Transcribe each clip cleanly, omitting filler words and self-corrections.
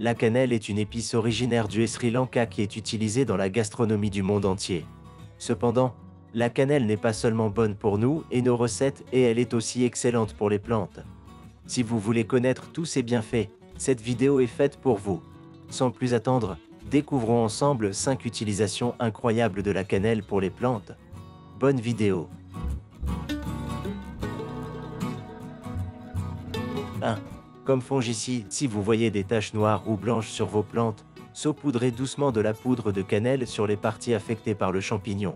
La cannelle est une épice originaire du Sri Lanka qui est utilisée dans la gastronomie du monde entier. Cependant, la cannelle n'est pas seulement bonne pour nous et nos recettes, et elle est aussi excellente pour les plantes. Si vous voulez connaître tous ses bienfaits, cette vidéo est faite pour vous. Sans plus attendre, découvrons ensemble 5 utilisations incroyables de la cannelle pour les plantes. Bonne vidéo. 1. Comme fongicide, si vous voyez des taches noires ou blanches sur vos plantes, saupoudrez doucement de la poudre de cannelle sur les parties affectées par le champignon.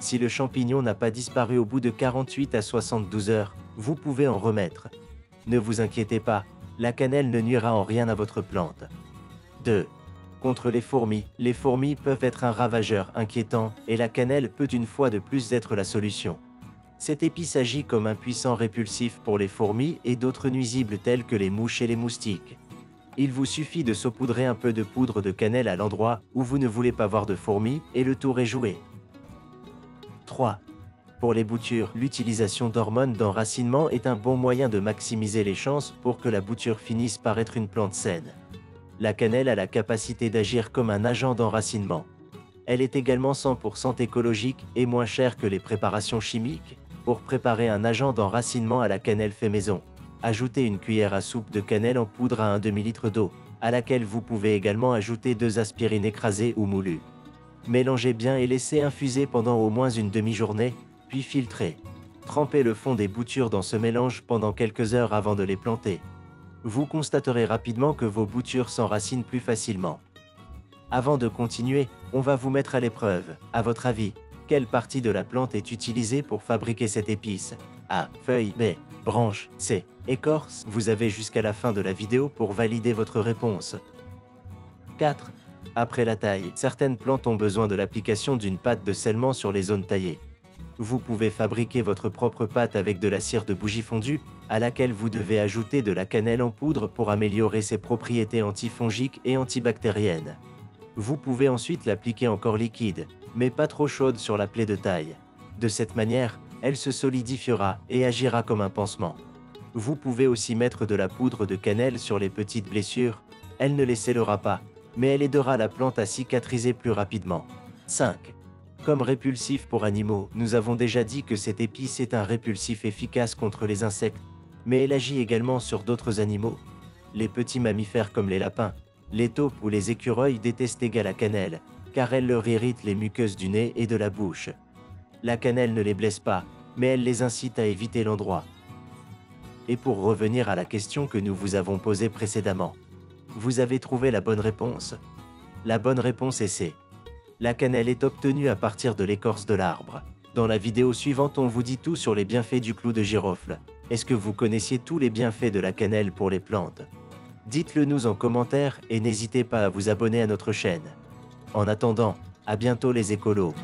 Si le champignon n'a pas disparu au bout de 48 à 72 heures, vous pouvez en remettre. Ne vous inquiétez pas, la cannelle ne nuira en rien à votre plante. 2. Contre les fourmis peuvent être un ravageur inquiétant et la cannelle peut une fois de plus être la solution. Cette épice agit comme un puissant répulsif pour les fourmis et d'autres nuisibles tels que les mouches et les moustiques. Il vous suffit de saupoudrer un peu de poudre de cannelle à l'endroit où vous ne voulez pas voir de fourmis et le tour est joué. 3. Pour les boutures, l'utilisation d'hormones d'enracinement est un bon moyen de maximiser les chances pour que la bouture finisse par être une plante saine. La cannelle a la capacité d'agir comme un agent d'enracinement. Elle est également 100% écologique et moins chère que les préparations chimiques. Pour préparer un agent d'enracinement à la cannelle fait maison, ajoutez une cuillère à soupe de cannelle en poudre à un demi-litre d'eau, à laquelle vous pouvez également ajouter 2 aspirines écrasées ou moulues. Mélangez bien et laissez infuser pendant au moins une demi-journée, puis filtrez. Trempez le fond des boutures dans ce mélange pendant quelques heures avant de les planter. Vous constaterez rapidement que vos boutures s'enracinent plus facilement. Avant de continuer, on va vous mettre à l'épreuve. À votre avis, quelle partie de la plante est utilisée pour fabriquer cette épice? A. Feuilles. B. Branches. C. Écorce. Vous avez jusqu'à la fin de la vidéo pour valider votre réponse. 4. Après la taille, certaines plantes ont besoin de l'application d'une pâte de scellement sur les zones taillées. Vous pouvez fabriquer votre propre pâte avec de la cire de bougie fondue, à laquelle vous devez ajouter de la cannelle en poudre pour améliorer ses propriétés antifongiques et antibactériennes. Vous pouvez ensuite l'appliquer encore liquide, mais pas trop chaude sur la plaie de taille. De cette manière, elle se solidifiera et agira comme un pansement. Vous pouvez aussi mettre de la poudre de cannelle sur les petites blessures, elle ne les scellera pas, mais elle aidera la plante à cicatriser plus rapidement. 5. Comme répulsif pour animaux, nous avons déjà dit que cette épice est un répulsif efficace contre les insectes, mais elle agit également sur d'autres animaux. Les petits mammifères comme les lapins, les taupes ou les écureuils détestent également la cannelle, car elle leur irrite les muqueuses du nez et de la bouche. La cannelle ne les blesse pas, mais elle les incite à éviter l'endroit. Et pour revenir à la question que nous vous avons posée précédemment, vous avez trouvé la bonne réponse? La bonne réponse est C. La cannelle est obtenue à partir de l'écorce de l'arbre. Dans la vidéo suivante, on vous dit tout sur les bienfaits du clou de girofle. Est-ce que vous connaissiez tous les bienfaits de la cannelle pour les plantes? Dites-le nous en commentaire et n'hésitez pas à vous abonner à notre chaîne. En attendant, à bientôt les écolos.